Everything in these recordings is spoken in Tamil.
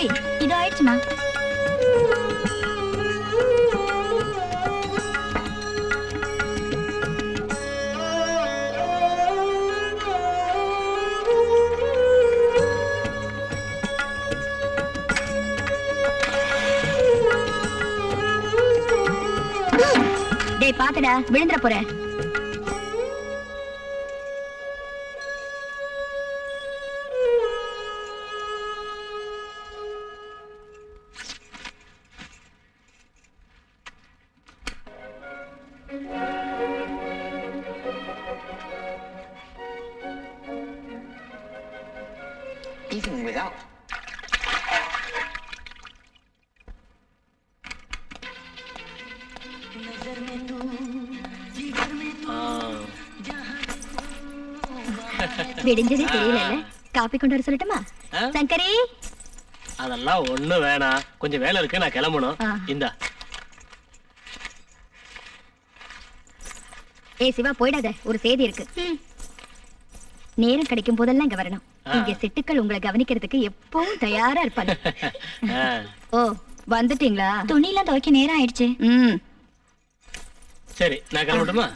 புடி. இது ஆயிடுச்சுமா. டேய் பாத்துடா, விழுந்துற போற. Even without. விடிஞ்சதே தெரியல. காப்பி கொண்டு வர சொல்லட்டுமா? சங்கரி, அதெல்லாம் ஒண்ணு வேணாம். கொஞ்சம் வேலை இருக்கு, நான் கிளம்பணும். இந்தா. ஏய் சிவா, போயிடாத, ஒரு செய்தி இருக்கு. நேரம் கிடைக்கும் போதெல்லாம் இங்க வரணும். இங்க சிட்டுக்கள் உங்களை கவனிக்கிறதுக்கு எப்பவும் தயாரா இருப்பாங்க. ஓ, வந்துட்டீங்களா? துணி எல்லாம் துவைக்க நேரம் ஆயிடுச்சு. சரி, நான் கிளம்பட்டுமா?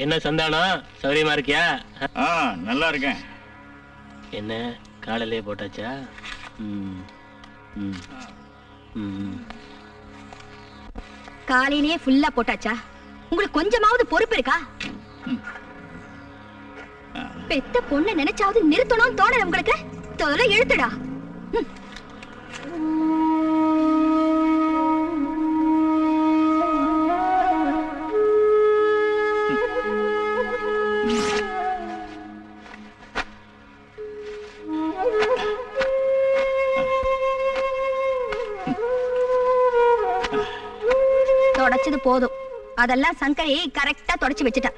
என்ன சந்தானம், சௌரியமா இருக்கியா? நல்லா இருக்கேன். என்ன காலையிலே போட்டாச்சா? காலையிலேயே ஃபுல்லா போட்டாச்சா? உங்களுக்கு கொஞ்சமாவது பொறுப்பு இருக்கா? பெத்த பொண்ணு நினைச்சாவது நிறுத்தணும் தோணல உங்களுக்கு? தோலை இழுத்துடா. தொடச்சது போதும். அதெல்லாம் சங்கரி கரெக்டா தொடச்சு வச்சுட்டா.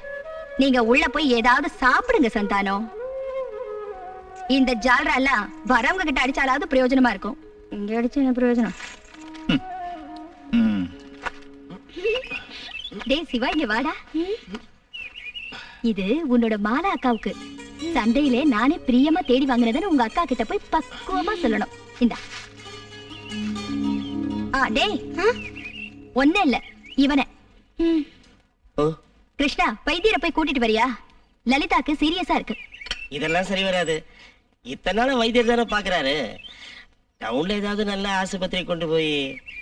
நீங்க உள்ள போய் ஏதாவது சாப்பிடுங்க சந்தானம். இந்த ஜால்ரா எல்லாம் வரவங்க கிட்ட அடிச்சாலாவது பிரயோஜனமா இருக்கும். இங்க அடிச்சு என்ன பிரயோஜனம்? டேய் சிவா, இங்க வாடா. இது உன்னோட மாலா அக்காவுக்கு. சந்தையிலே நானே பிரியமா தேடி வாங்கினதுன்னு உங்க அக்கா கிட்ட போய் பக்குவமா சொல்லணும். இந்தா. டேய், ஒண்ணு இல்ல, இவனை. கிருஷ்ணா, வைத்தியரை போய் கூட்டிட்டு வரியா? லலிதாக்கு சீரியஸா இருக்கு. இதெல்லாம் சரி வராது. இத்தனை நாள் வைத்தியர் தானே பாக்குறாரு. டவுன்ல ஏதாவது நல்ல ஆஸ்பத்திரி கொண்டு போய்.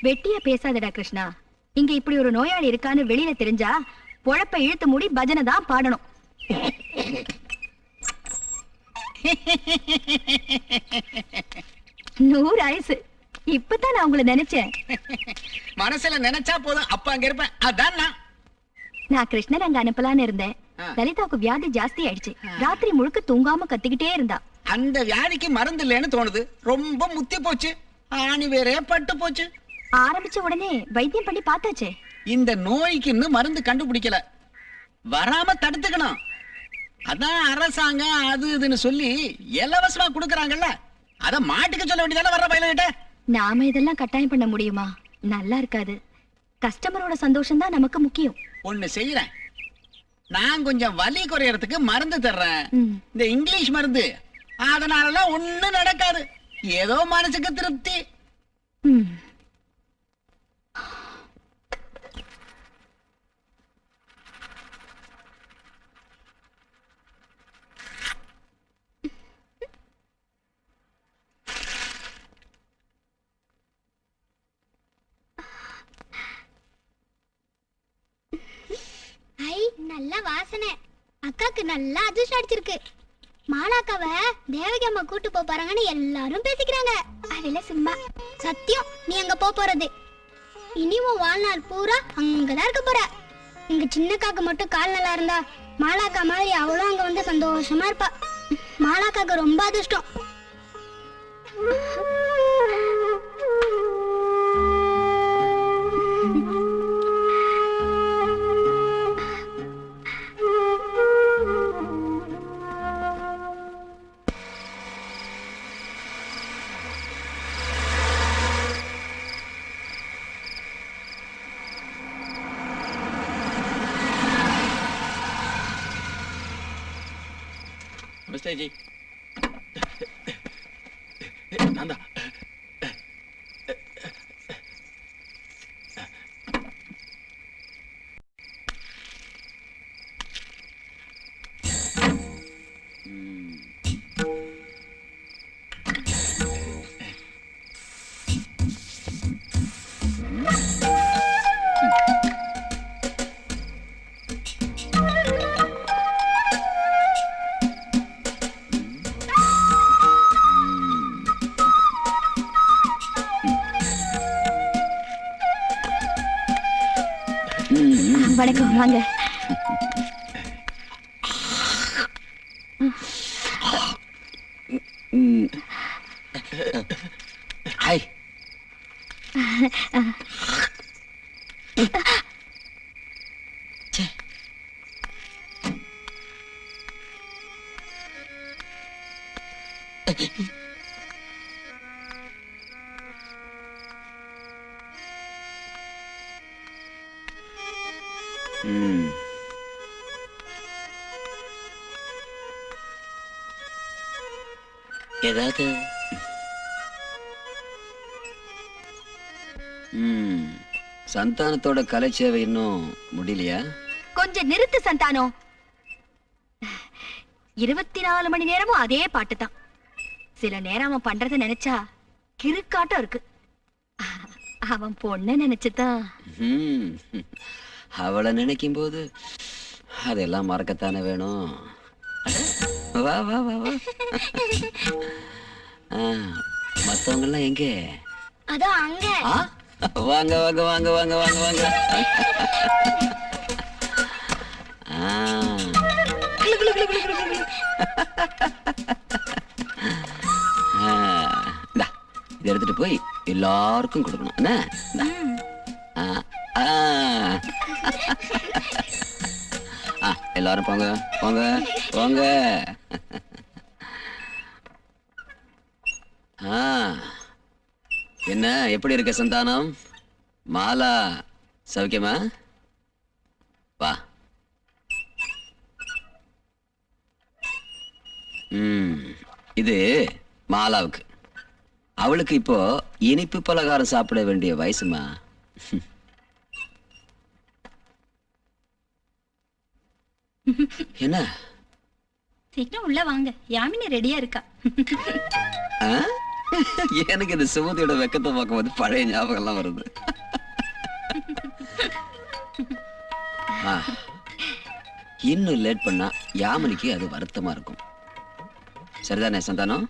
வெட்டியா பேசாதடா கிருஷ்ணா. இங்க இப்படி ஒரு நோயாளி இருக்கான்னு வெளியில தெரிஞ்சா பொழப்ப இழுத்து மூடி பஜனை தான் பாடணும். நூறு ஆயுசு. இப்பதான் நான் உங்களை நினைச்சேன். மனசுல நினைச்சா போதும், அப்ப அங்க இருப்பேன். அதான் நான் கிருஷ்ணன் அங்க அனுப்பலான்னு இருந்தேன். லலிதாவுக்கு வியாதி ஜாஸ்தி ஆயிடுச்சு. ராத்திரி முழுக்க தூங்காம கத்திக்கிட்டே இருந்தா. அந்த வியாதிக்கு மருந்து இல்லைன்னு தோணுது. ரொம்ப முத்தி போச்சு. ஆணி வேற பட்டு போச்சு. ஆரம்பிச்ச உடனே வைத்தியம் பண்ணி பார்த்தாச்சே. இந்த நோய்க்கு இன்னும் மருந்து கண்டுபிடிக்கல. வராம தடுத்துக்கணும். அதான் அரசாங்கம் அது இதுன்னு சொல்லி இலவசமா கொடுக்கறாங்கல்ல. அத மாட்டுக்கு சொல்ல வேண்டியதானே வர்ற பையன்கிட்ட. நாம இதெல்லாம் கட்டாயம் பண்ண முடியுமா? நல்லா இருக்காது. கஸ்டமரோட சந்தோஷம் தான் நமக்கு முக்கியம். ஒண்ணு செய்யறேன். நான் கொஞ்சம் வலி குறையறதுக்கு மருந்து தர்றேன். இந்த இங்கிலீஷ் மருந்து. அதனாலலாம் ஒண்ணும் நடக்காது. ஏதோ மனசுக்கு திருப்தி. நல்ல வாசனை. அக்காக்கு நல்லா அதிர்ஷ்டம் அடிச்சிருக்கு. மாலாக்காவ தேவகி அம்மா கூட்டு போறாங்கன்னு எல்லாரும் பேசிக்கிறாங்க. அதெல்லாம் சும்மா. சத்தியம், நீ அங்க போறது. இனி உன் வாழ்நாள் பூரா அங்கதான் இருக்க போற. எங்க சின்னக்காக்கு மட்டும் கால் நல்லா இருந்தா மாலாக்கா மாதிரி அவளும் அங்க வந்து சந்தோஷமா இருப்பா. மாலாக்காக்கு ரொம்ப அதிர்ஷ்டம். நமஸ்தே ஜி. நான் தான். வணக்கம், வாங்க. ஹாய். ஏதாவது சந்தானத்தோட கலை சேவை இன்னும் முடியலையா? கொஞ்சம் நிறுத்து சந்தானம். 24 மணி நேரமும் அதே பாட்டு தான். சில நேரம் அவன் பண்றத நினைச்சா கிறுக்காட்டம் இருக்கு. அவன் பொண்ண நினைச்சுதான். அவளை நினைக்கும் போது அதெல்லாம் மறக்கத்தானே வேணும். வா வா வா வா. மத்தவங்க எல்லாம் எங்க? அதோ அங்க. வாங்க வாங்க வாங்க வாங்க வாங்க வாங்க. இதை எடுத்துட்டு போய் எல்லாருக்கும் கொடுக்கணும். என்ன? எல்லாரும் போங்க போங்க போங்க. என்ன எப்படி இருக்க சந்தானம்? மாலா சௌக்கியமா? வா. இது மாலாவுக்கு. அவளுக்கு இப்போ இனிப்பு பலகாரம் சாப்பிட வேண்டிய வயசுமா. என்ன? சீக்கிரம் உள்ள வாங்க, யாமினி ரெடியா இருக்கா. எனக்கு இந்த சுமதியோட வெக்கத்தை பார்க்கும்போது பழைய ஞாபகம் எல்லாம் வருது. இன்னும் லேட் பண்ணா யாமினிக்கு அது வருத்தமா இருக்கும். சரிதானே சந்தானம்?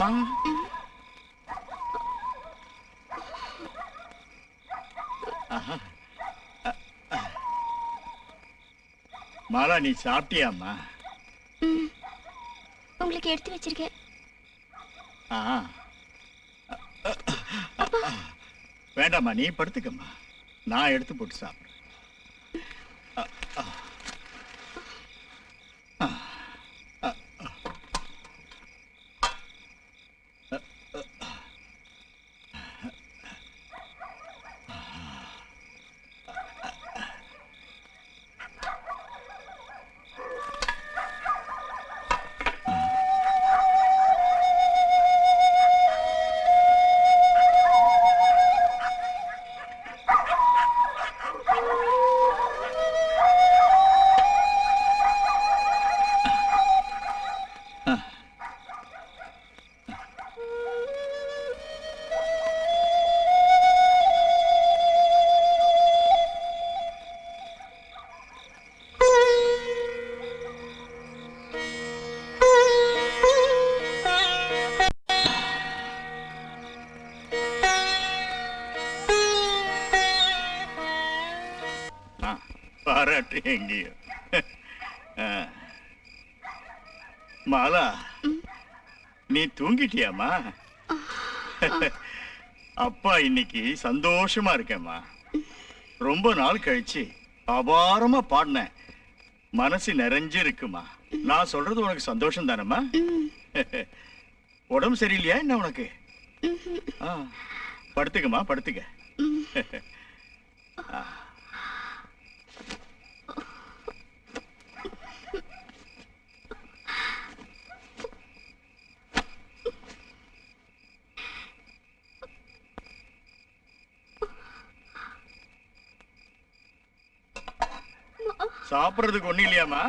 ஆ. ஆஹா. மாலா நீ சாப்பிட்டியாம்மா? உங்களுக்கு எடுத்து வச்சிருக்கேன். ஆ. வேண்டாம்மா, நீ படுத்துக்கம்மா, நான் எடுத்து போட்டு சாப்பிடுறேன். பாராட்டு எங்கேயோ. மாலா, நீ தூங்கிட்டியாமா? அப்பா இன்னைக்கு சந்தோஷமா இருக்கேம்மா. ரொம்ப நாள் கழிச்சு அபாரமா பாடினேன், மனசு நிறைஞ்சு இருக்குமா. நான் சொல்றது உனக்கு சந்தோஷம் தானம்மா? உடம்பு சரியில்லையா என்ன உனக்கு? படுத்துக்கம்மா, படுத்துக்க. சாப்பிடுறதுக்கு ஒண்ணு இல்லையாமா?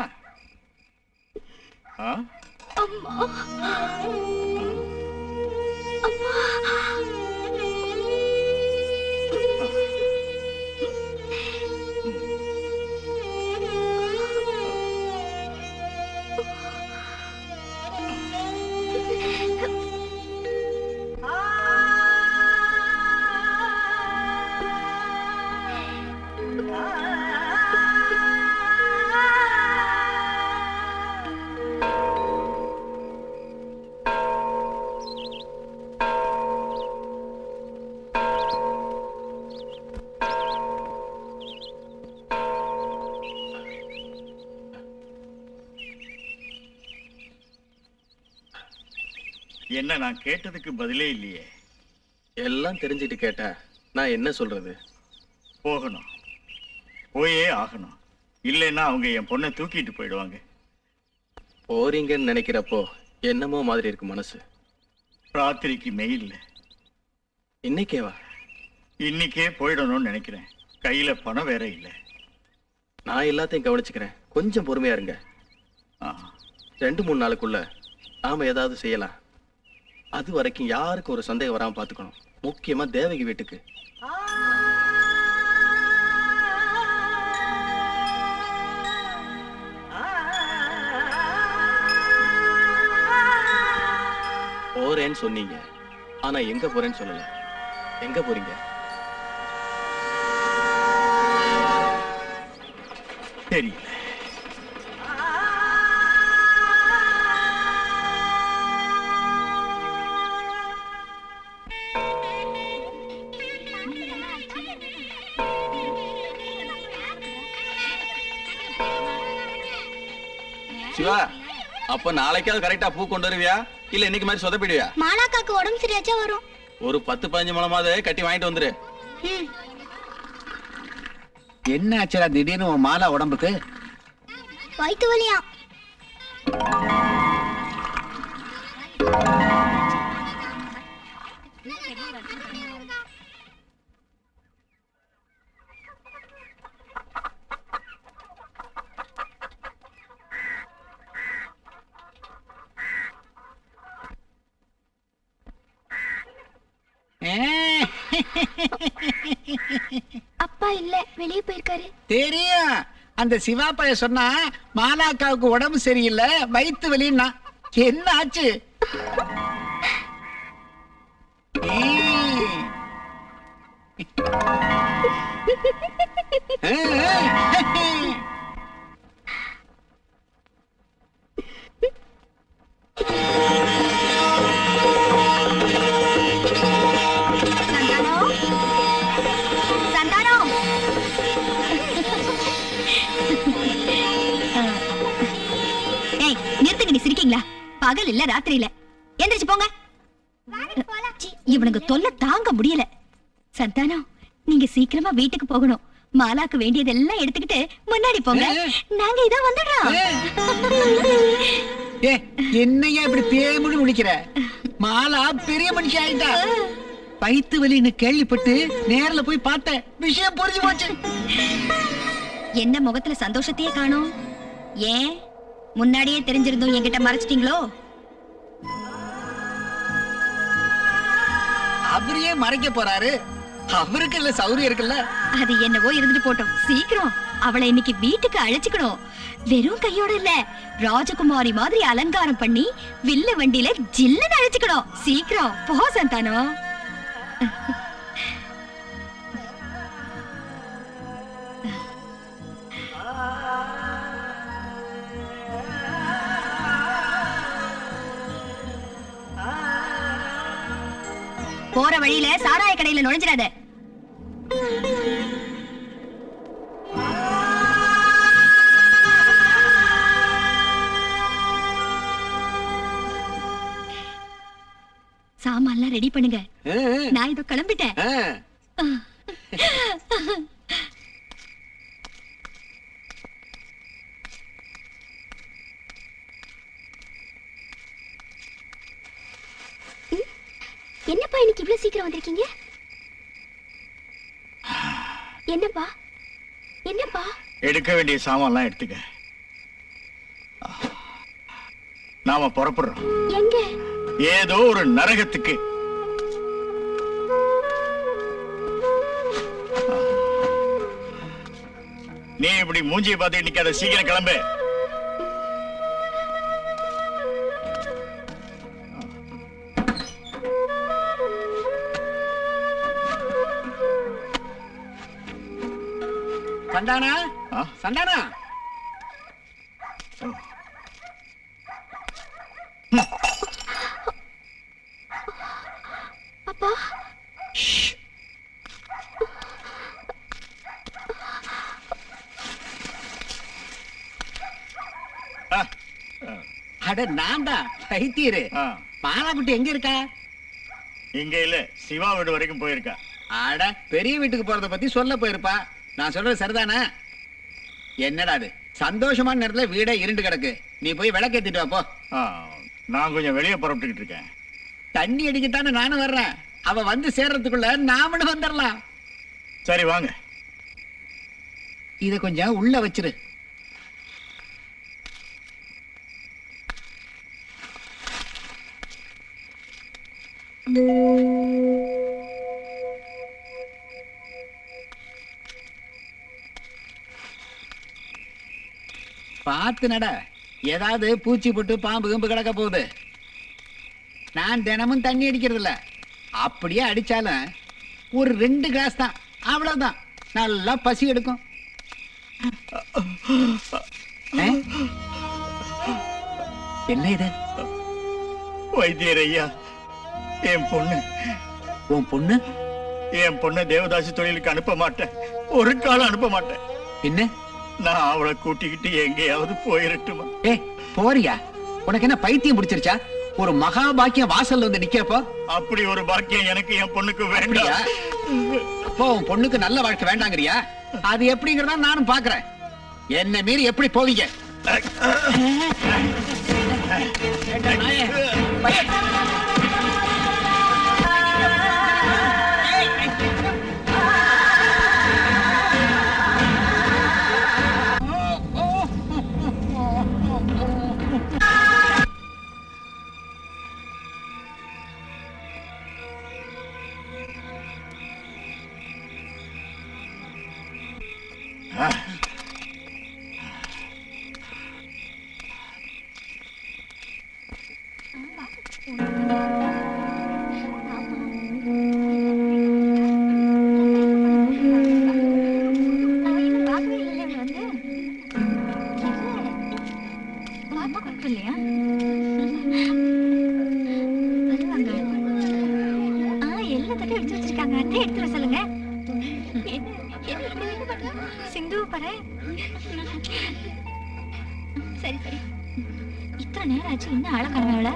என்ன நான் கேட்டதுக்கு பதிலே இல்லையே? எல்லாம் தெரிஞ்சுட்டு கேட்டா நான் என்ன சொல்றது? போகணும், போயே ஆகணும். இல்லைன்னா அவங்க என் பொண்ணை தூக்கிட்டு போயிடுவாங்க. போறீங்கன்னு நினைக்கிறப்போ என்னமோ மாதிரி இருக்கு மனசு. ராத்திரிக்கு மெயில் இன்னைக்கேவா? இன்னைக்கே போயிடணும்னு நினைக்கிறேன். கையில பணம் வேற இல்லை. நான் எல்லாத்தையும் கவனிச்சுக்கிறேன், கொஞ்சம் பொறுமையா இருங்க. 2-3 நாளுக்குள்ள நாம ஏதாவது செய்யலாம். அது வரைக்கும் யாருக்கும் ஒரு சந்தேகம் வராம பாத்துக்கணும். முக்கியமா தேவகி வீட்டுக்கு. போறேன்னு சொன்னீங்க, ஆனா எங்க போறேன்னு சொல்லல. எங்க போறீங்க? தெரியல. சிவா, அப்ப நாளைக்காவது கரெக்டா பூ கொண்டு வருவியா, இல்ல இன்னைக்கு மாதிரி சொதப்பிடுவியா? மாலாக்காக்கு உடம்பு சரியாச்சா வரும். ஒரு 10-15 முழமாவது கட்டி வாங்கிட்டு வந்துரு. என்ன ஆச்சுடா திடீர்னு உன் மாலா உடம்புக்கு? வயிற்று வலியா? அப்பா இல்ல, வெளியே போயிருக்காரு. தெரியும், அந்த சிவா பைய சொன்னா மாலாக்காவுக்கு உடம்பு சரியில்லை, வயிற்று வலின்னா. என்ன ஆச்சு? வந்துட்டீங்களா? பகல் இல்ல ராத்திரி இல்ல, எந்திரிச்சு போங்க. சீ, இவனுங்க தொல்லை தாங்க முடியல. சந்தானம், நீங்க சீக்கிரமா வீட்டுக்கு போகணும். மாலாக்கு வேண்டியதெல்லாம் எடுத்துக்கிட்டு முன்னாடி போங்க. நாங்க இதோ வந்துடுறோம். ஏ, என்னையா இப்படி பேமுடி முடிக்கிற? மாலா பெரிய மனுஷி ஆயிட்டா. வயித்து வலின்னு கேள்விப்பட்டு நேர்ல போய் பார்த்தேன், விஷயம் புரிஞ்சு போச்சு. என்ன முகத்துல சந்தோஷத்தையே காணோம்? ஏன் முன்னாடியே தெரிஞ்சிருந்தோம் என்கிட்ட மறைச்சிட்டீங்களோ? அவரையே மறைக்க போறாரு. அவருக்கு இல்ல சௌரியம் இருக்குல்ல. அது என்னவோ இருந்துட்டு போட்டோம். சீக்கிரம் அவளை இன்னைக்கு வீட்டுக்கு அழைச்சுக்கணும். வெறும் கையோட இல்ல, ராஜகுமாரி மாதிரி அலங்காரம் பண்ணி வில்ல வண்டியில ஜில்லுன்னு அழைச்சுக்கணும். சீக்கிரம் போ சந்தானம். போற வழியில சாராய கடையில நுழைஞ்சிடாத. சாமான்லாம் ரெடி பண்ணுங்க. நான் இதோ கிளம்பிட்டேன். என்னப்பா இன்னைக்கு இவ்வளவு சீக்கிரம் வந்திருக்கீங்க? என்னப்பா என்னப்பா? எடுக்க வேண்டிய சாமான்லாம் எடுத்துக்க. நாம புறப்படுறோம். எங்க? ஏதோ ஒரு நரகத்துக்கு. நீ இப்படி மூஞ்சியை பார்த்து நிக்காத, சீக்கிரம் கிளம்பு. சந்தானா, சந்தானா, அப்பா அட நான்டா பைத்தியரு. மாலாக்குட்டி எங்க இருக்கா? இங்க இல்ல, சிவா வீடு வரைக்கும் போயிருக்கா. அட பெரிய வீட்டுக்கு போறத பத்தி சொல்ல போயிருப்பா. நான் சொல்றது சரிதானே? என்னடா அது, சந்தோஷமான நேரத்துல வீடே இருண்டு கிடக்கு. நீ போய் விளக்கேத்திட்டு வா போ. நான் கொஞ்சம் வெளியே புறப்பட்டுக்கிட்டு இருக்கேன். தண்ணி அடிக்கத்தானே நானும் வர்றேன். அவ வந்து சேர்றதுக்குள்ள நாமளும் வந்துடலாம். சரி வாங்க. இத கொஞ்சம் உள்ள வச்சிரு. பார்த்து நட, ஏதாவது பூச்சி போட்டு பாம்பு கம்பு கிடக்க போகுது. நான் தினமும் தண்ணி அடிக்கிறது இல்ல. அப்படியே அடிச்சாலும் ஒரு 2 கிளாஸ் தான், அவ்வளவுதான். நல்லா பசி எடுக்கும். என்ன இது? வைத்தியர் ஐயா, என் பொண்ணு. உன் பொண்ணு? என் பொண்ணு தேவதாசி தொழிலுக்கு அனுப்ப மாட்டேன், ஒரு காலம் அனுப்ப மாட்டேன். என்ன? நான் அவளை கூட்டிக்கிட்டு எங்கேயாவது போயிரட்டுமா? போறியா? உனக்கு என்ன பைத்தியம் பிடிச்சிருச்சா? ஒரு மகா பாக்கியம் வாசல்ல வந்து நிக்கிறப்போ அப்படி ஒரு பாக்கியம் எனக்கு என் பொண்ணுக்கு வேண்டாம். அப்போ உன் பொண்ணுக்கு நல்ல வாழ்க்கை வேண்டாங்கறியா? அது எப்படிங்கறத நானும் பாக்குறேன். என்ன மீறி எப்படி போவீங்க? சிந்து பாரு. சரி சரி, இத்த எத்தனை நேரம் ஆச்சு இன்னும் ஆள காணல.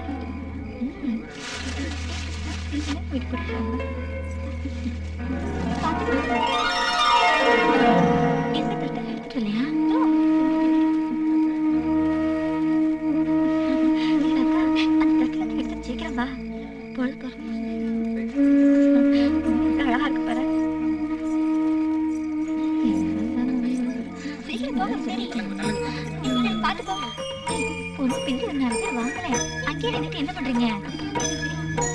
எந்த தட்டை எடுத்துட்டு இல்லையா? அந்த தட்டுல எடுத்து சீக்கிரம் வா. பொழுது அழகா இருக்கு பாரு. சீக்கிரம் போக சரி. பாத்து போங்க. பொண்ணு பிஞ்சு வந்தாங்க வாங்கல. அங்கே நின்னுட்டு என்ன பண்றீங்க?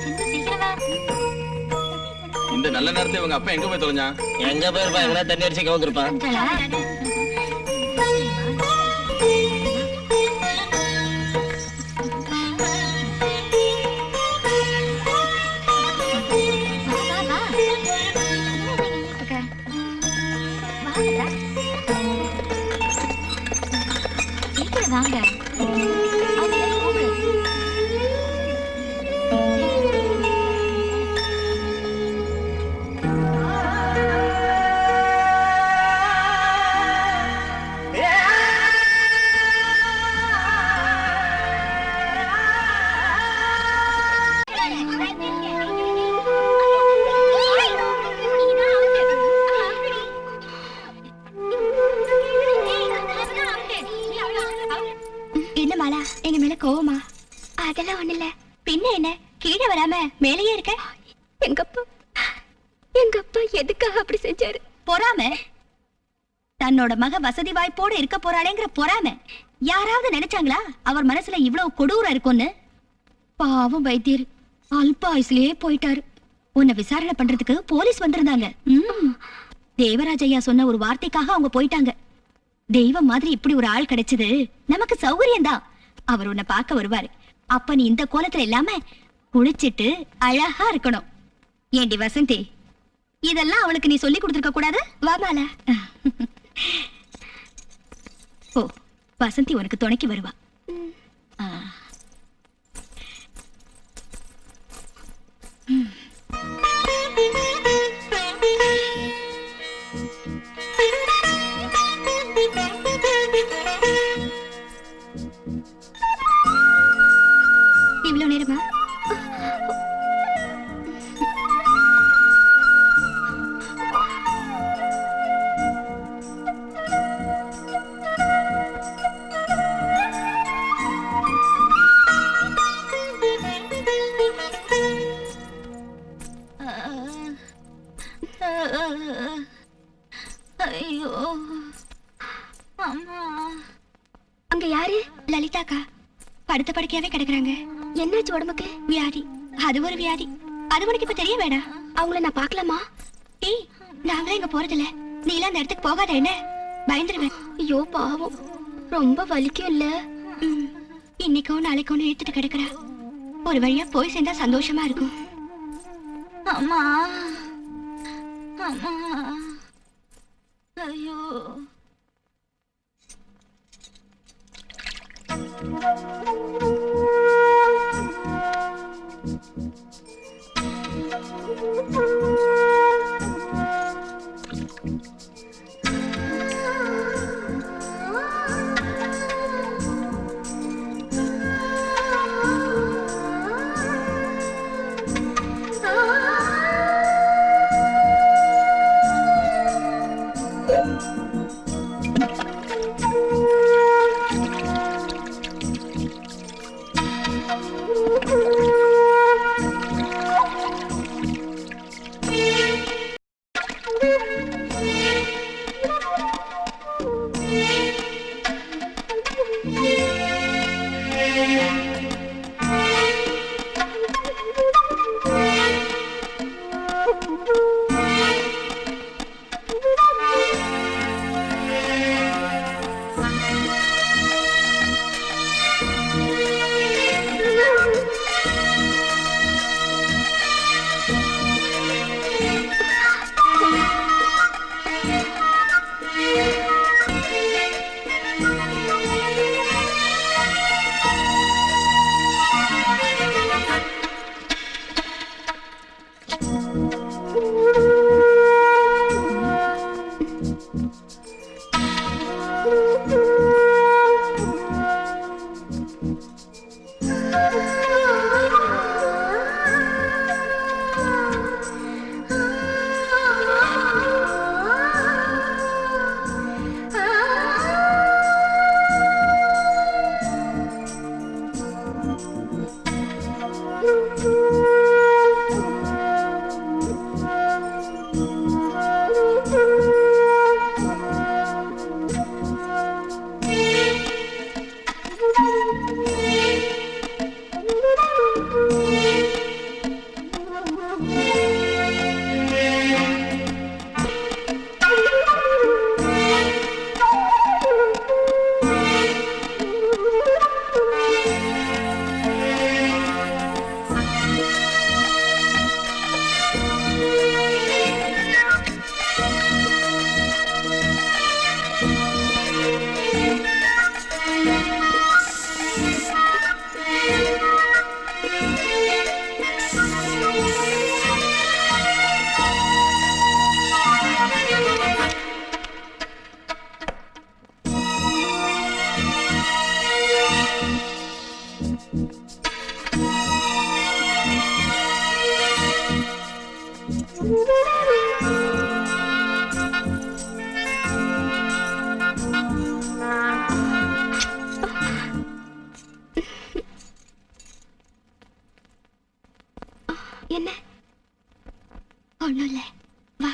சிந்து சீக்கிரம் வா. இந்த நல்ல நேரத்துல இவங்க அப்பா எங்க போய் தொலைஞ்சா? எங்க போயிருப்பா? எங்கன்னா தண்ணி அடிச்சு கவுந்துருப்பான். கொஞ்சலா. வாங்க. என்ன மாலா, எங்க மேல கோவமா? அதெல்லாம் ஒண்ணு இல்ல. பின்ன என்ன, கீழே வராம மேலேயே இருக்க? எங்க அப்பா எதுக்காக அப்படி செஞ்சாரு? பொறாம. தன்னோட மக வசதி வாய்ப்போட இருக்க போறாளேங்கிற பொறாம. யாராவது நினைச்சாங்களா அவர் மனசுல இவ்வளவு கொடூரம் இருக்கும்னு? பாவம் வைத்தியர் அல்ப ஆயுசுலயே போயிட்டாரு. உன்னை விசாரணை பண்றதுக்கு போலீஸ் வந்திருந்தாங்க. தேவராஜ் ஐயா சொன்ன ஒரு வார்த்தைக்காக அவங்க போயிட்டாங்க. தெய்வம் மாதிரி இப்படி ஒரு ஆள் கிடைச்சது நமக்கு சௌகரியம் தான். அவர் உன்னை பார்க்க வருவாரு. அப்ப நீ இந்த கோலத்துல இல்லாம குளிச்சிட்டு அழகா இருக்கணும். ஏண்டி வசந்தி, இதெல்லாம் அவளுக்கு நீ சொல்லி கொடுத்துருக்க கூடாது? வா மாலா. ஓ, வசந்தி உனக்கு துணைக்கு வருவா. இவ்வளவு நேரமா? ஐயோ அம்மா. அங்க யாரு? லலிதாக்கா படுத்த படுக்கையாவே கிடக்குறாங்க. என்னாச்சு உடம்புக்கு? வியாதி. அது ஒரு வியாதி. அது உனக்கு இப்ப தெரிய வேணா. அவங்கள நான் பாக்கலாமா? ஏய், நாங்களே இங்க போறதில்ல. நீ எல்லாம் அந்த இடத்துக்கு போகாத. என்ன பயந்துருவேன். ஐயோ பாவம், ரொம்ப வலிக்கும் இல்ல? இன்னைக்கும் நாளைக்கும் இழுத்துட்டு கிடக்குறா. ஒரு வழியா போய் சேர்ந்தா சந்தோஷமா இருக்கும். அம்மா அம்மா. ஐயோ என்ன ஒண்ணும் இல்ல வா.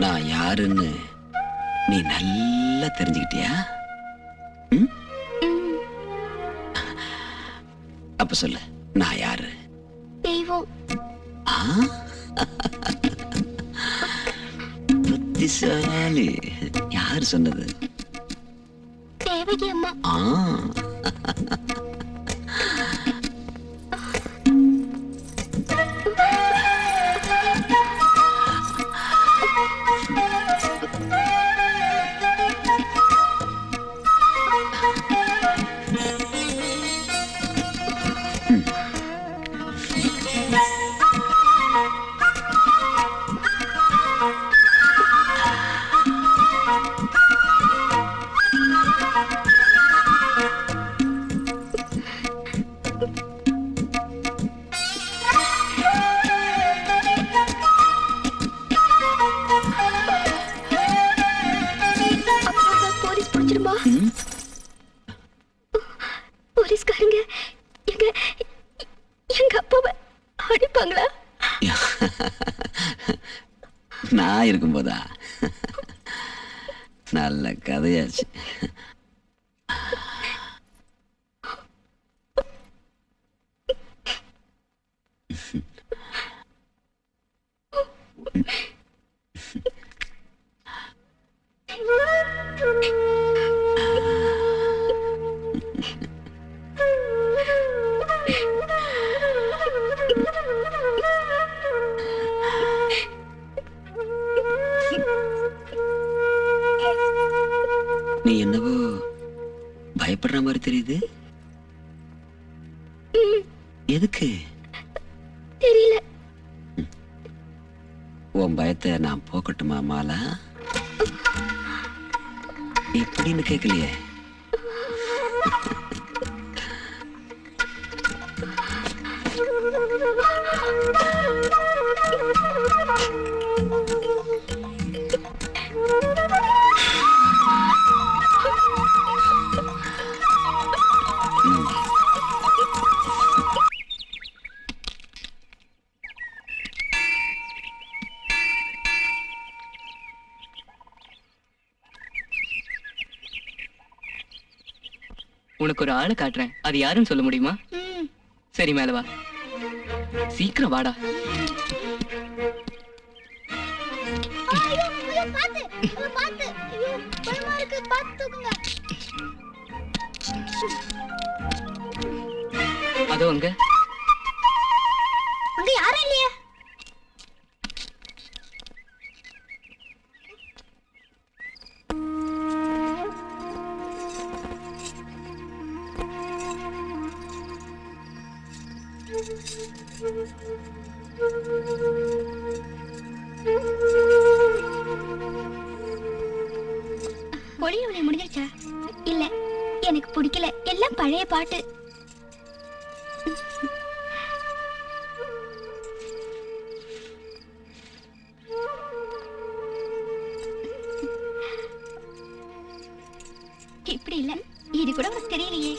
நான் யாருன்னு நீ நல்லா தெரிஞ்சுக்கிட்டியா? அப்ப சொல்லு, நான் யாரு? தெய்வம். புத்திசாலி. யார் சொன்னது? தேவகி அம்மா. போலீஸ்காரங்க எங்க எங்க அப்பாவை அடிப்பாங்களா? நான் இருக்கும்போதா? நல்ல கதையாச்சு. நீ என்னவோ பயப்படுற மாதிரி தெரியுது. எதுக்கு தெரியல. உன் பயத்தை நான் போக்கட்டுமா மாலா? எப்படின்னு கேட்கலையே. உனக்கு ஒரு ஆளை காட்டுறேன், அது யாருன்னு சொல்ல முடியுமா? சரி, மேல வா. சீக்கிரம் வாடா. அதோ அங்க யாரும் இல்லையா? ஒளி முடிஞ்சிருச்சா? இல்ல, எனக்கு பிடிக்கல. எல்லாம் பழைய பாட்டு. இப்படி இல்ல, இது கூட உனக்கு தெரியலையே.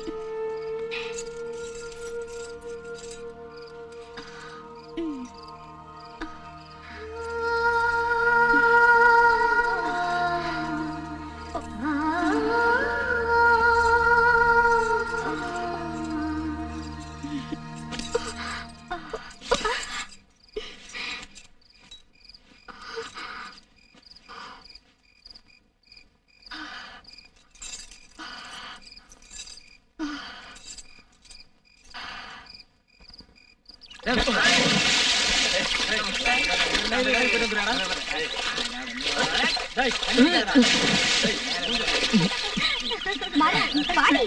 மாலா, வாடி.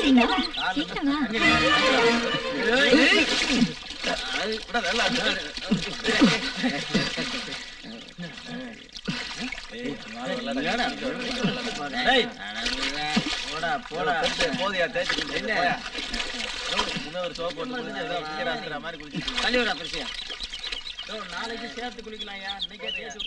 சீக்கிரம் வா, சீக்கிரம் வா. நாளைக்கு சேர்த்து குளிக்கலாம்யா, இன்னைக்கே தேய்ச்சு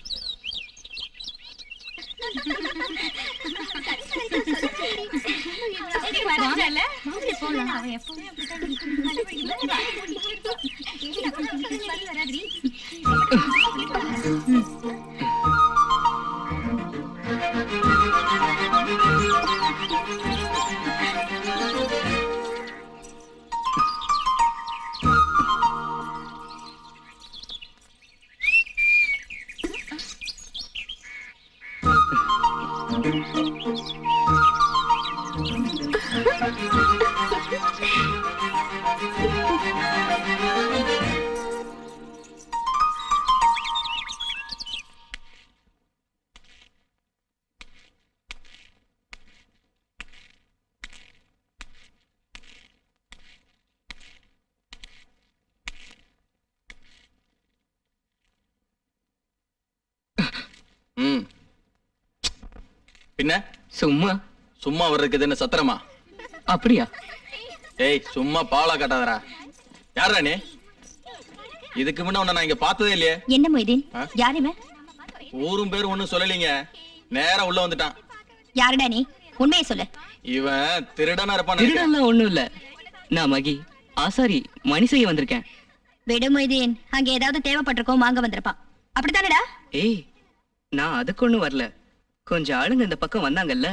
பின்ன சும்மா சும்மா வர்றதுக்கு என்ன சத்திரமா? அப்படியா? ஏய் சும்மா பாலா காட்டாதடா. யாரா நீ? இதுக்கு முன்ன உன்னை நான் இங்க பார்த்ததே இல்லையே. என்ன மொய்தீன், ஆ? யாருமே? ஊரும் பேரும் ஒண்ணும் சொல்லலீங்க, நேரா உள்ள வந்துட்டான். யாருடா நீ? உண்மையை சொல்லு. இவன் திருடனா இருப்பான். திருடெல்லாம் ஒண்ணும் இல்ல. நான் மகி ஆசாரி மணி செய்ய வந்திருக்கேன். விடு மொய்தீன், அங்க ஏதாவது தேவைப்பட்டிருக்கோம், வாங்க வந்திருப்பான். அப்படித்தானடா? ஏய், நான் அதுக்கு ஒண்ணும் வரல. கொஞ்சம் ஆளுங்க இந்த பக்கம் வந்தாங்கல்ல,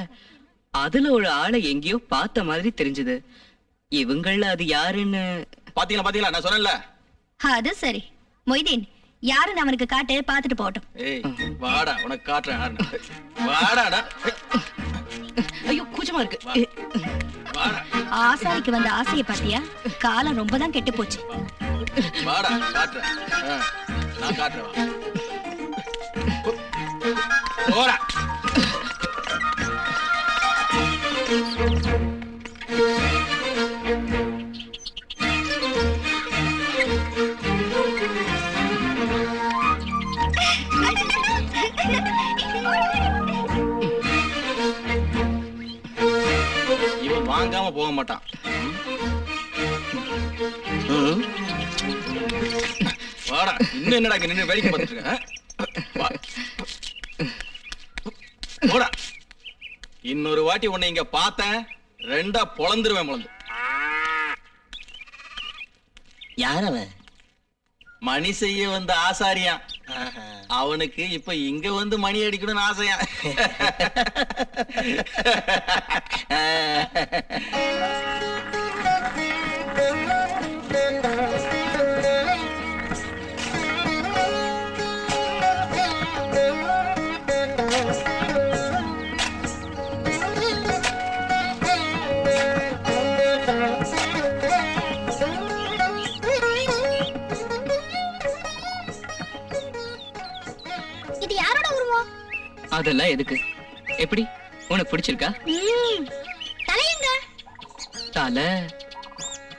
அதுல ஒரு ஆளை எங்கேயோ பார்த்த மாதிரி தெரிஞ்சது. இவங்கள அது யாருன்னு பாத்தீங்களா பாத்தீங்களா, நான் சொன்னேன்ல. அது சரி. மொய்தீன், யாருன்னு அவனுக்கு காட்டு, பாத்துட்டு போகட்டும். ஏய் வாடா, உனக்கு காட்டுறேன் யாருன்னு. வாடாடா. ஐயோ கூச்சமா இருக்கு. வாடா ஆசாரிக்கு வந்த ஆசையை பாத்தியா? காலம் ரொம்பதான் கெட்டு போச்சு. வாடா காட்டுறேன். நான் காட்டுறேன் வா. போடா. இவன் வாங்காம போக மாட்டான். வாடா, இன்னும் என்னடா இங்க நின்னு வேடிக்கை பார்த்துட்டு இருக்க? வா. போடா. இன்னொரு வாட்டி உன்னை இங்க பார்த்தேன், ரெண்டா பொளந்துருவேன். பொளந்து யார் அவன்? மணி செய்ய வந்த ஆசாரியான். அவனுக்கு இப்ப இங்க வந்து மணி அடிக்கணும்னு ஆசையா. இது யாரோட உருவம்? அதெல்லாம் எதுக்கு? எப்படி உனக்கு பிடிச்சிருக்கா? தலையங்க.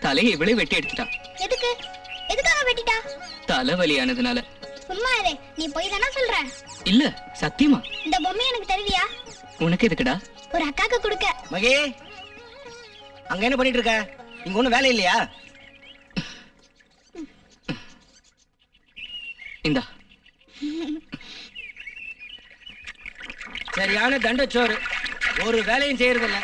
தலையை இவளே வெட்டி எடுத்துட்டா. எதுக்கு? எதுக்காக வெட்டிட்டா? தலைவலியானதுனால. சும்மா இரு, நீ போய் தானே சொல்ற. இல்ல சத்தியமா. இந்த பொம்மை எனக்கு தருவியா? உனக்கு எதுக்குடா? ஒரு அக்காக்கு கொடுக்க. மகே, அங்க என்ன பண்ணிட்டு இருக்க? இங்க ஒண்ணும் வேலை இல்லையா? இந்தா. சரியான தண்டச்சோறு, ஒரு வேலையும் செய்யறதில்ல.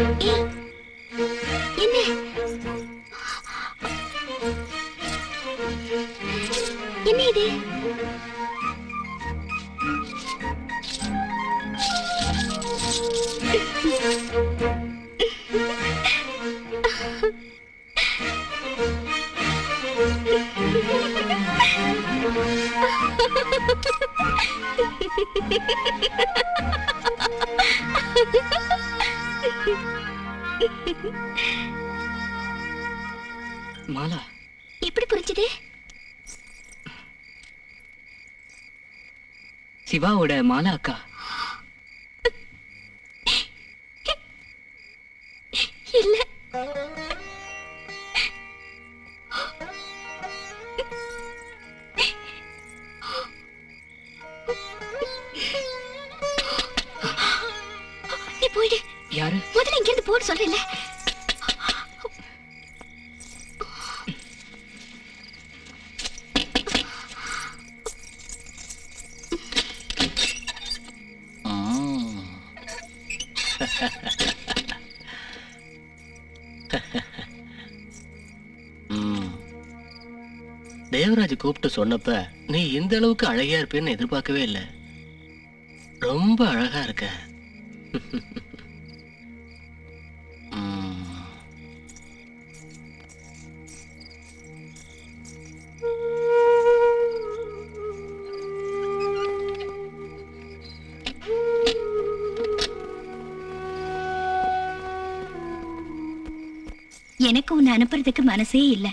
ஏய், என்ன என்ன இது? மாலா, எப்படி புரிஞ்சுது? சிவாவோட மாலா அக்கா. இல்ல, நீ போயிடு. யாரு? முதல்ல இங்க இருந்து போன்னு சொல்றேன்ல. தேவராஜ் கூப்பிட்டு சொன்னப்ப நீ இந்த அளவுக்கு அழகியா இருப்பேன்னு எதிர்பார்க்கவே இல்லை. ரொம்ப அழகா இருக்க. எனக்கு உன்னை அனுப்புறதுக்கு மனசே இல்ல.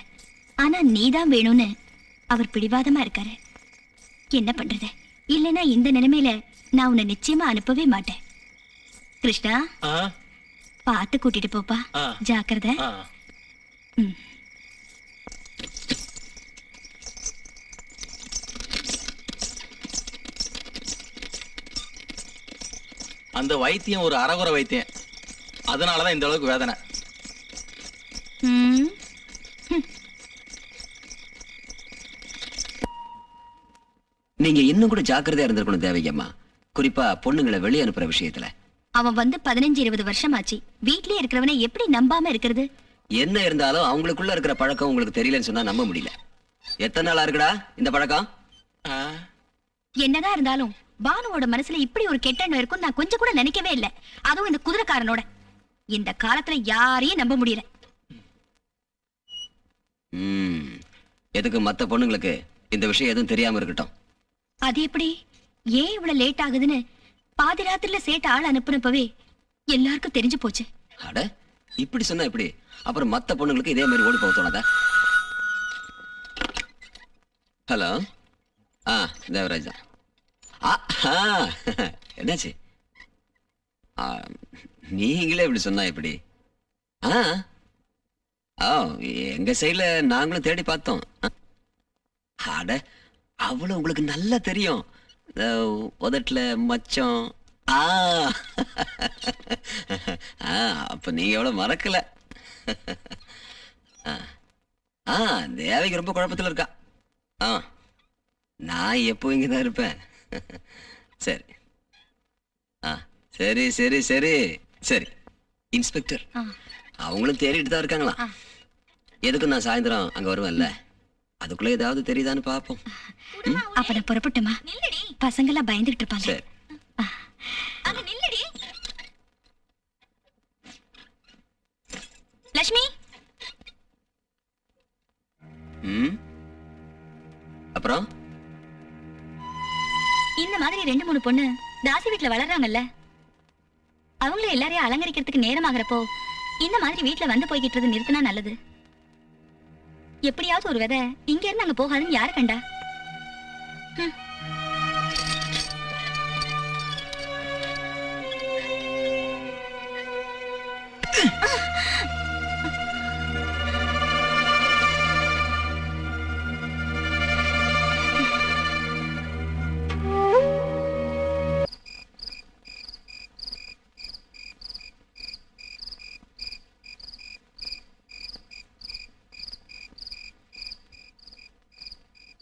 ஆனா நீதான் வேணும்னு அவர் பிடிவாதமா இருக்காரு. என்ன பண்றது? இல்லைன்னா இந்த நிலைமையில நான் உன்னை நிச்சயமா அனுப்பவே மாட்டேன். கிருஷ்ணா, ஆ, பார்த்து கூட்டிட்டு போப்பா. ஆ. ஜாக்கிரதை. ஆ. ம். அந்த வைத்தியம் ஒரு அறகுறை வைத்தியம். அதனாலதான் இந்த அளவுக்கு வேதனை. ம். நீங்க இன்னும் கூட ஜாக்கிரதையா இருந்திருக்கணும் தேவகியம்மா. குறிப்பா பொண்ணுங்களை வெளியே அனுப்புற விஷயத்துல. அவன் வந்து 15-20 வருஷம் ஆச்சு. வீட்லயே இருக்கிறவனை எப்படி நம்பாம இருக்கிறது? என்ன இருந்தாலும் அவங்களுக்குள்ள இருக்கிற பழக்கம் உங்களுக்கு தெரியலன்னு சொன்னா நம்ப முடியல. எத்தனை நாளா இருக்குடா இந்த பழக்கம்? ஆ, என்னதான் இருந்தாலும் பானுவோட மனசுல இப்படி ஒரு கெட்ட எண்ணம் இருக்கும் நான் கொஞ்சம் கூட நினைக்கவே இல்லை. அதுவும் இந்த குதிரைக்காரனோட. இந்த காலத்துல யாரையும் நம்ப முடியல. எதுக்கு மத்த பொண்ணுங்களுக்கு இந்த விஷயம் எதுவும் தெரியாம இருக்கட்டும். அது எப்படி? ஏன் இவ்வளவு லேட் ஆகுதுன்னு பாதி ராத்திரில சேட்ட ஆள் அனுப்புனப்பவே எல்லாருக்கும் தெரிஞ்சு போச்சு. அட, இப்படி சொன்னா இப்படி அப்புறம் மத்த பொண்ணுங்களுக்கு இதே மாதிரி ஓடி போக தோணாதா? ஹலோ. தேவராஜா. என்னாச்சு? நீங்களே இப்படி சொன்னா எப்படி? எங்க சைடுல நாங்களும் தேடி பார்த்தோம். அட, அவ்வளவு உங்களுக்கு நல்லா தெரியும். உதட்டுல மச்சம். அப்ப நீங்க எவ்வளவு மறக்கல. தேவைக்கு ரொம்ப குழப்பத்துல இருக்கா. நான் எப்போ இங்கதான் இருப்பேன். சரி. சரி சரி சரி சரி. இன்ஸ்பெக்டர் அவங்களும் தேடிட்டு தான் இருக்காங்களா? எதுக்கு நான் சாயந்தரம் அங்க வருவேன்ல, அதுக்குள்ள ஏதாவது தெரியுதான்னு பாப்போம். அப்ப நான் புறப்பட்டுமா? பசங்க எல்லாம் பயந்துகிட்டு இருப்பாங்க. சரி. லட்சுமி, அப்புறம் இந்த மாதிரி 2-3 பொண்ணு தாசி வீட்டுல வளர்றாங்கல்ல, அவங்கள எல்லாரையும் அலங்கரிக்கிறதுக்கு நேரம் ஆகிறப்போ இந்த மாதிரி வீட்டுல வந்து போய்கிட்டு நிறுத்தினா நல்லது. எப்படியாவது ஒரு விதை இங்க இருந்து அங்க போகாதுன்னு யாரு கண்டா?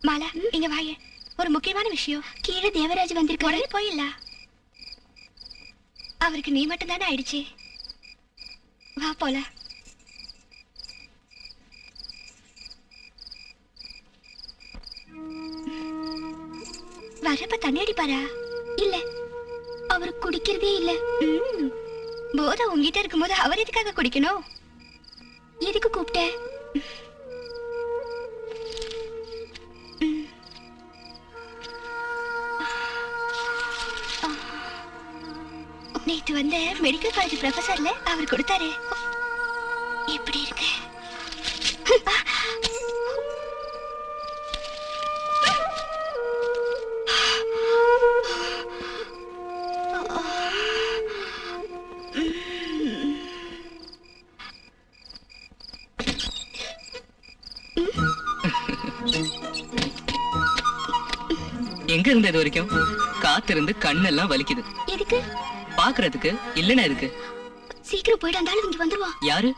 மாலா, இங்க வாய. ஒரு முக்கியமான விஷயம். கீழே தேவராஜ் வந்திருக்காரு. போயிடலாம். அவருக்கு நீ மட்டும் தானே ஆயிடுச்சு. வா போல. வரப்ப தண்ணி அடிப்பாரா? இல்ல, அவர் குடிக்கிறதே இல்ல. போதை உங்ககிட்ட இருக்கும்போது அவர் எதுக்காக குடிக்கணும்? எதுக்கு கூப்பிட்ட? நேத்து வந்த மெடிக்கல் காலேஜ் ப்ரொஃபசர்ல அவர் கொடுத்தாரு. எப்படி இருக்கு? எங்க இருந்த இது வரைக்கும்? காத்திருந்து கண்ணெல்லாம் வலிக்குது. எதுக்கு? பாக்குறதுக்கு இல்லன்னா இருக்கு. சீக்கிரம் போயிடு, அந்த ஆளு இங்க வந்துருவான். யாரு?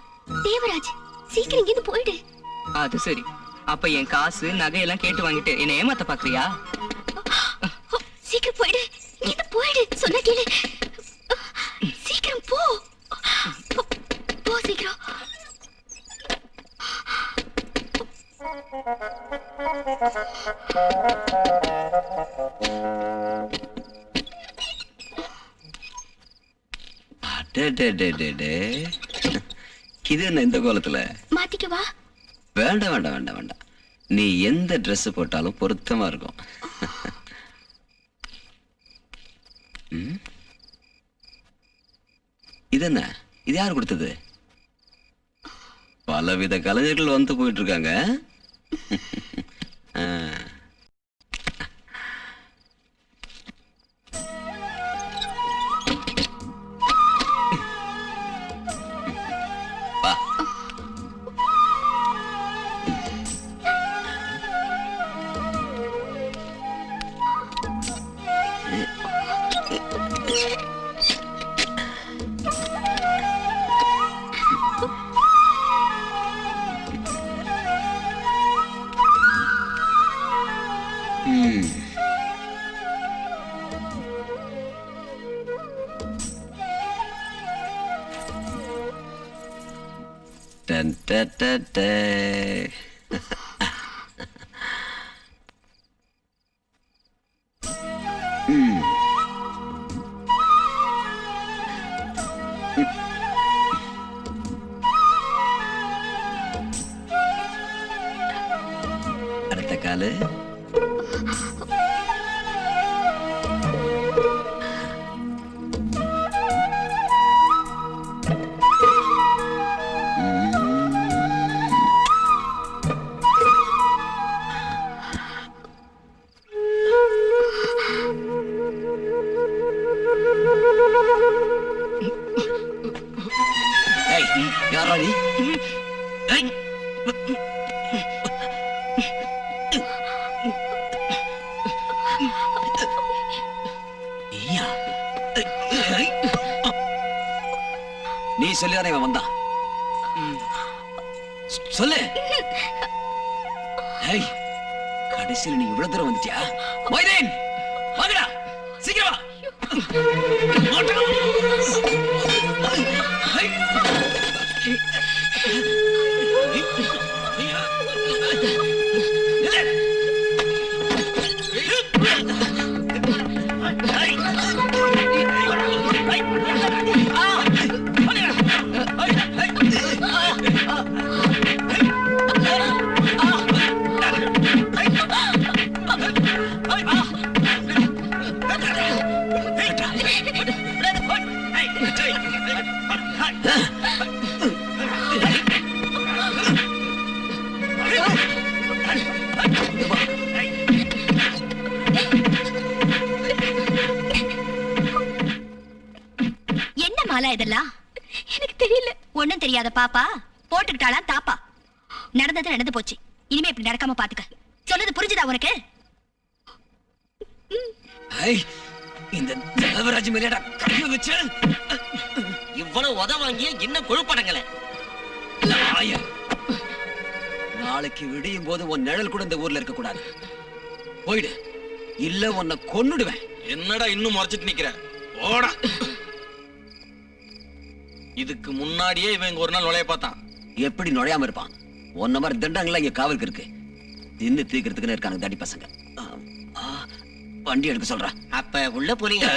தேவராஜ். சீக்கிரம் இங்க இருந்து போயிடு. அது சரி. அப்ப என் காசு நகையெல்லாம் கேட்டு வாங்கிட்டு என்ன ஏமாத்த பாக்குறியா? சீக்கிரம் போயிடு, இங்க இருந்து போயிடு. சொன்னா கேளு. சீக்கிரம் போ. போ சீக்கிரம். இது என்ன இந்த கோலத்துல? மாத்திக்கவா? வேண்டாம் வேண்டாம் வேண்டாம் வேண்டாம். நீ எந்த Dress போட்டாலும் பொருத்தமா இருக்கும். இது என்ன? இது யாரு கொடுத்தது? பலவித கலைஞர்கள் வந்து போயிட்டு இருக்காங்க. வா. Dun, da, da, da. அடுத்த காலு. யாரா நீ? நீ சொல்லிதானே இவன் வந்தான்? சொல்லு. கடைசியில் நீ இவ்வளவு தூரம் வந்துட்டியா? மொய்தீன், வாங்கடா, சீக்கிரம் வா. என்ன மாலா இதெல்லாம்? எனக்கு தெரியல. ஒண்ணும் தெரியாத பாப்பா போட்டுக்கிட்டாளா தாப்பா. நடந்தது நடந்து போச்சு. இனிமே இப்படி நடக்காம பாத்துக்க. சொன்னது புரிஞ்சுதா உனக்கு? இந்த தேவராஜ் மேலடா கைய வச்சு இவ்வளவு உத வாங்கிய இன்னும் கொழுப்படங்களே. நாளைக்கு விடியும் போது உன் நிழல் கூட இந்த ஊர்ல இருக்க கூடாது. போயிடு, இல்ல உன்னை கொன்னுடுவேன். என்னடா இன்னும் முறைச்சிட்டு நிக்கிற? ஓடா. இதுக்கு முன்னாடியே இவன் இங்க ஒரு நாள் நுழைய பார்த்தான். எப்படி நுழையாம இருப்பான்? ஒன்ன மாதிரி தண்டாங்களா இங்க காவலுக்கு இருக்கு. தின்னு தீக்கிறதுக்குன்னு இருக்காங்க தடி பசங்க. வண்டி எடுக்க சொல்றா. அப்ப உள்ள போறீங்க?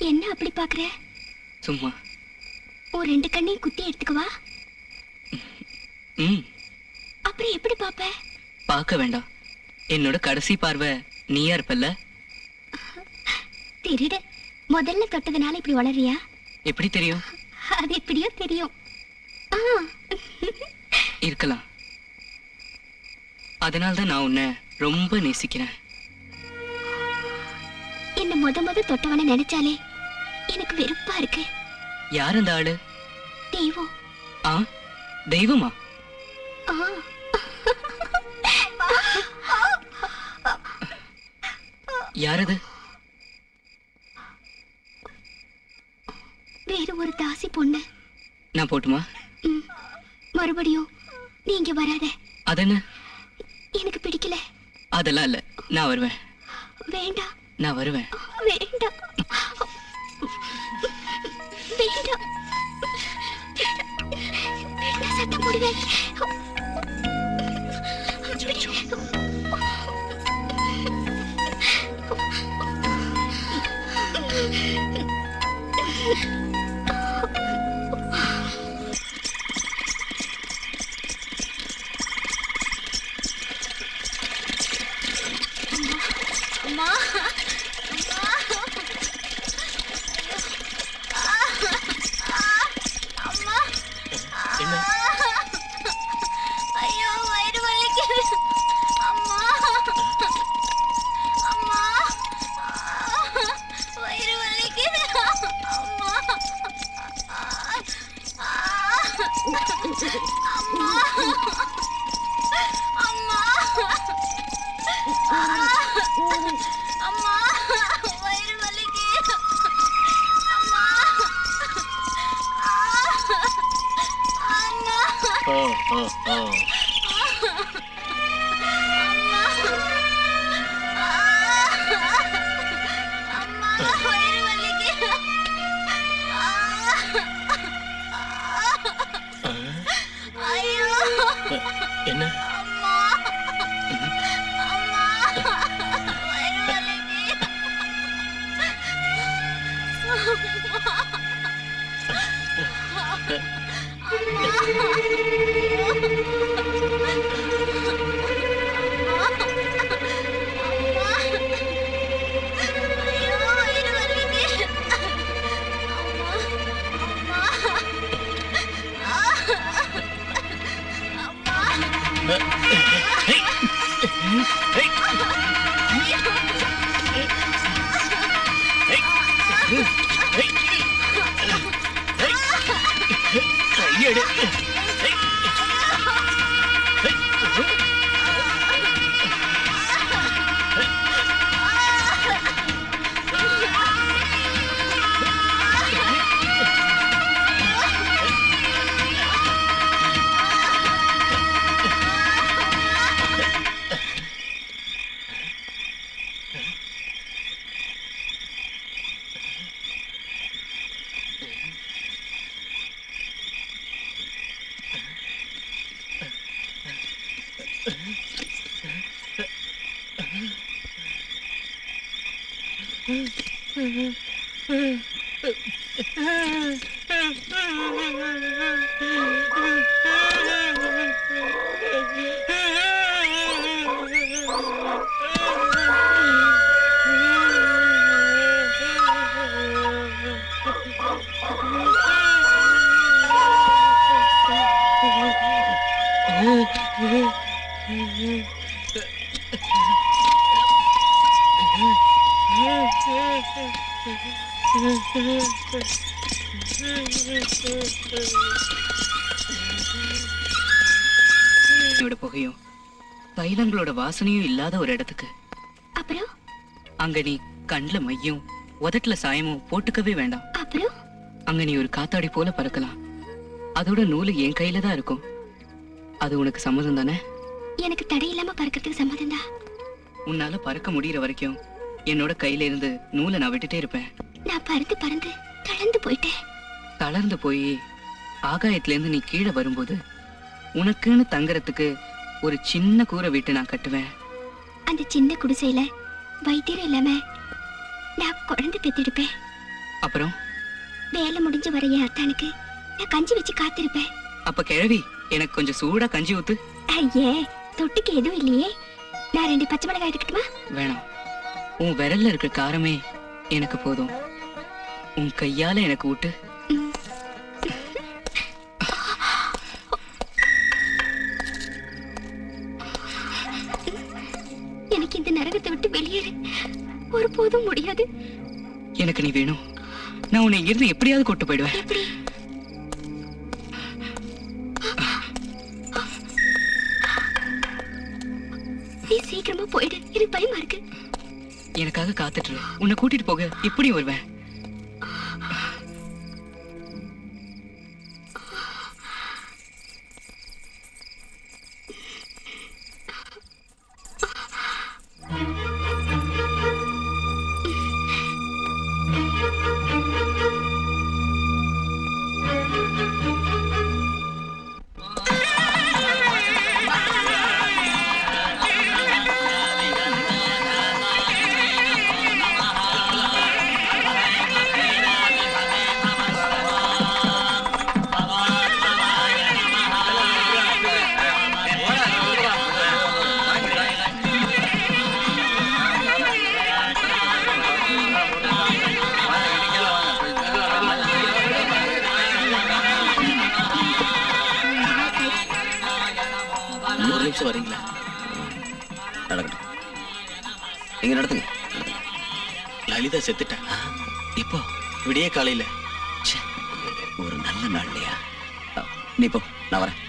என்ன அப்படி பாக்குற? சும்மா. ஒரு 2 கண்ணையும் குத்தி எடுத்துக்கவா? அப்புறம் எப்படி பாப்ப? பார்க்க வேண்டாம். என்னோட கடைசி பார்வை நீயா இருப்பல்ல? திருடு. முதல்ல தொட்டதுனால இப்படி வளரியா? எப்படி தெரியும்? அது எப்படியோ தெரியும். இருக்கலாம். அதனால்தான் நான் உன்னை ரொம்ப நேசிக்கிறேன். என்ன முத தொட்டவன நினைச்சாலே எனக்கு வெறுப்பா இருக்கு. யார் அந்த ஆளு? தெய்வம். தெய்வமா? யாரது? வேற ஒரு தாசி பொண்ணு. நான் போட்டுமா? மறுபடியும் நீ இங்க வராத. அதென்ன? எனக்கு பிடிக்கல. அதெல்லாம் இல்ல, நான் வருவேன். வேண்டாம். நான் வருவேன். வேண்டாம். வேண்டாம். நான் போடுவேன். அம்மா என்ன ஐயோ வயிறு வலிக்குது. அம்மா அம்மா வயிறு வலிக்குது. அம்மா அம்மா அம்மா அம்மா வயிறு வலிக்குது. அம்மா அம்மா ஓ ஓ ஓ அம்மா வயிறு வலிக்குது. ஐயோ என்ன அம்மா அம்மா வயிறு வலிக்குது. ஐயோ வயிறு வலிக்குது. கையெடு என்னோட புகையும் தைலங்களோட வாசனையும் இல்லாத ஒரு இடத்துக்கு. அப்புறம் அங்க நீ கண்ணுல மையும் உதட்டுல சாயமும் போட்டுக்கவே வேண்டாம். அப்புறம் அங்க நீ ஒரு காத்தாடி போல பறக்கலாம். அதோட நூலு என் கையில தான் இருக்கும். அது உனக்கு சம்மதம் தானே? எனக்கு தடை இல்லாம பறக்கிறதுக்கு சம்மதம் தான். உன்னால பறக்க முடியற வரைக்கும் என்னோட கையில இருந்து நூலை நான் விட்டுட்டே இருப்பேன். நான் பறந்து பறந்து தளர்ந்து போயிட்டேன். தளர்ந்து போய் ஆகாயத்துல இருந்து நீ கீழே வரும்போது உனக்குன்னு தங்கறதுக்கு ஒரு சின்ன கூரை வீட்டை நான் கட்டுவேன். அந்த சின்ன குடிசையில வைத்தியர் இல்லாம நான் குழந்தை பெத்தெடுப்பேன். அப்புறம் வேலை முடிஞ்சு வர என் அத்தானுக்கு நான் கஞ்சி வச்சு காத்திருப்பேன். அப்ப கிழவி எனக்கு கொஞ்சம் சூடா கஞ்சி ஊத்து. ஐயே தொட்டுக்கு எதுவும் இல்லையே. நான் 2 பச்சை மிளகாய் இருக்கட்டுமா? வேணாம், உன் விரல்ல இருக்கிற காரமே எனக்கு போதும். உன் கையால எனக்கு ஊட்டு. எனக்கு இந்த நரகத்தை விட்டு வெளியேற ஒருபோதும் முடியாது. எனக்கு நீ வேணும். நான் உன்னை இங்கிருந்து எப்படியாவது கூட்டு போயிடுவேன். எப்படி? நீ சீக்கிரமா போயிடு, எனக்கு பயமா இருக்கு. எனக்காக காத்துட்டு இரு. உன்னை கூட்டிட்டு போக எப்படி வருவேன்? நிமிஷம் வரீங்களா? நடக்கட்டும். நீங்க நடத்துங்க. லலிதா செத்துட்டா. இப்போ விடிய காலையில. ச்சே, ஒரு நல்ல நாள் இல்லையா? நீ போ, நான் வரேன்.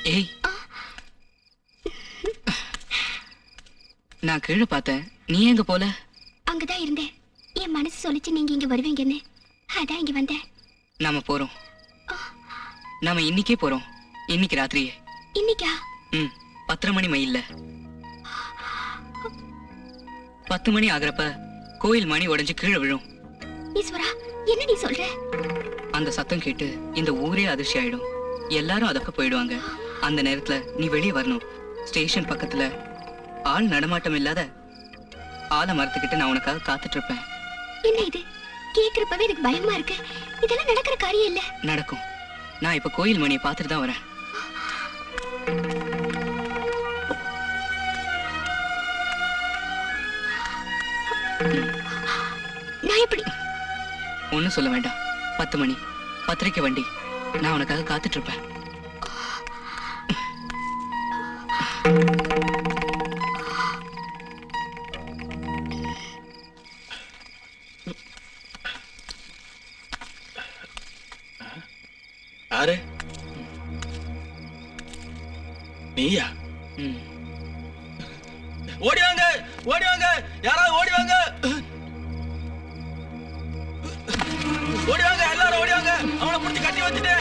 ஏய், நான் கீழே பார்த்தேன். நீ எங்க போல? அங்கதான் இருந்தேன். என் மனசு சொல்லிச்சு நீங்க இங்க வருவீங்கன்னு. அதான் இங்க வந்தேன். நாம போறோம். நாம இன்னைக்கே போறோம். இன்னைக்கு ராத்திரியே. இன்னைக்கா? 10 மணி மயில்ல 10 மணி ஆகுறப்ப கோயில் மணி உடைஞ்சு கீழே விழும். ஈஸ்வரா, என்ன நீ சொல்ற? அந்த சத்தம் கேட்டு இந்த ஊரே அதிர்ச்சி ஆயிடும். எல்லாரும் அதக்க போயிடுவாங்க. அந்த நேரத்துல நீ வெளியே வரணும். ஸ்டேஷன் பக்கத்துல ஆள் நடமாட்டம் இல்லாத ஆலமரத்துக்கிட்ட நான் உனக்காக காத்துட்டு இருப்பேன். என்ன இது? கேக்குறப்பவே எனக்கு பயமா இருக்கு. இதெல்லாம் நடக்கிற காரியம் இல்ல. நடக்கும். நான் இப்ப கோயில் மணியை பார்த்துட்டு தான் வரேன். நான் எப்படி? ஒண்ணும் சொல்ல வேண்டாம். 10 மணி, பத்திரிக்கை வண்டி. நான் உனக்காக காத்துட்டு இருப்பேன். யாரு? நீயா? ஓடி வாங்க, ஓடி வாங்க, யாராவது ஓடி வாங்க, ஓடி வாங்க, எல்லாரும் ஓடி வாங்க. அவனை பிடிச்சி கட்டி வச்சுட்டு.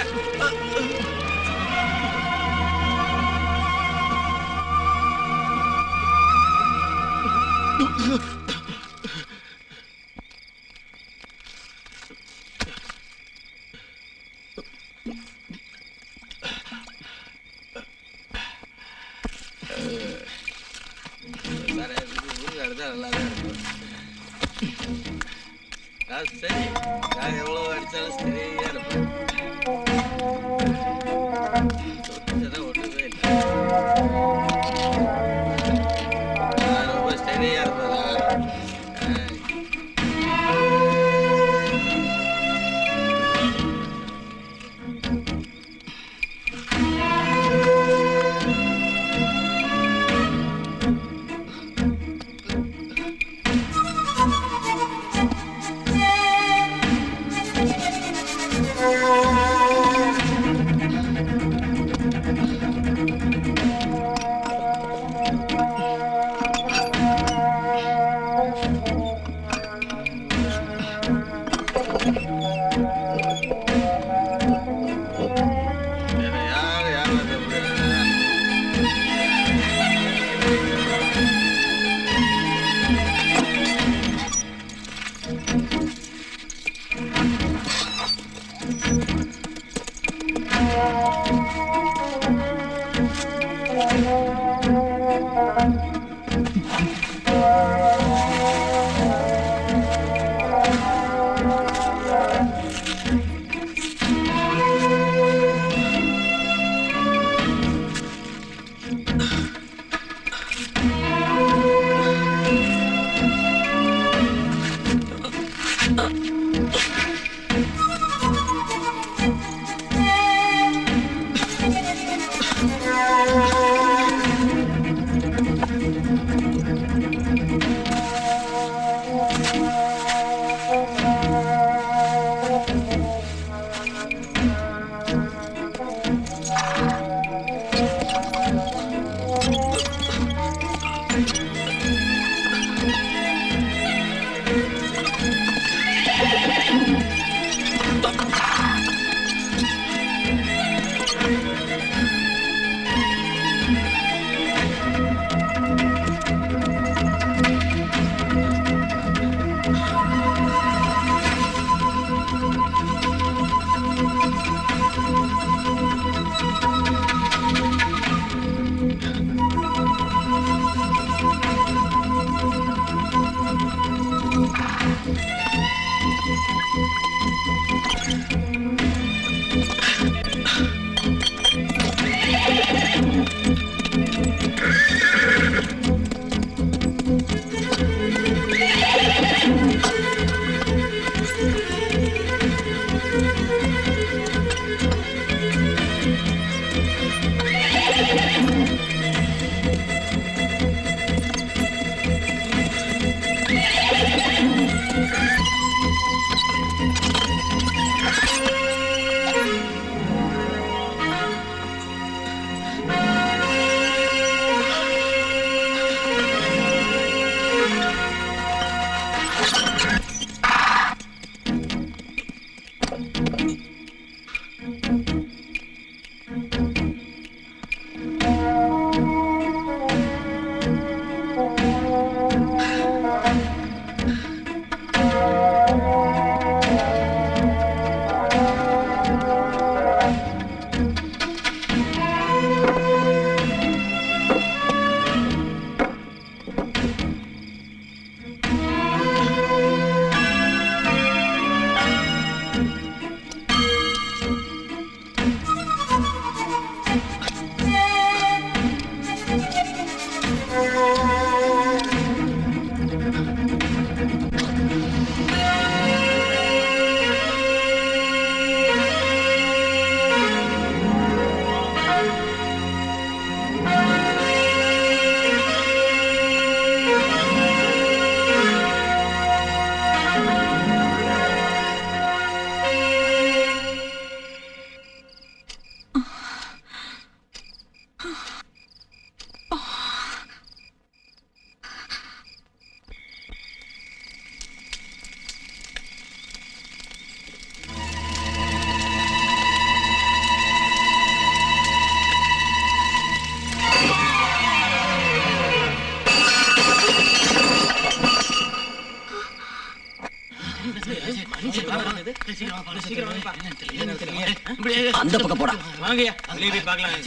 சரி, நான் எவ்வளவு அடிச்சாலும் சரியா இருப்பேன். ஒண்ணுமே இல்லை. நான் ரொம்ப சரியா இருப்பதா? Oh அந்த பக்கம் போடா. வாங்கய்யா, அதுலயே போய் பார்க்கலாம்.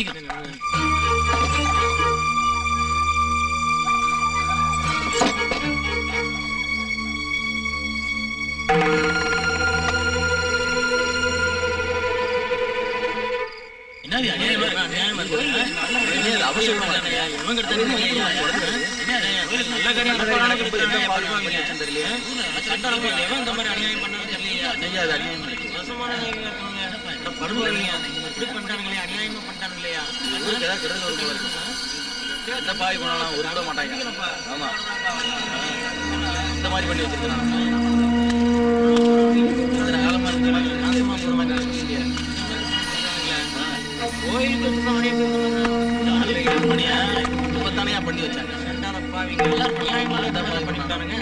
பண்ணி வச்சாங்க பண்ணிட்டானுங்க.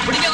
பிடிக்க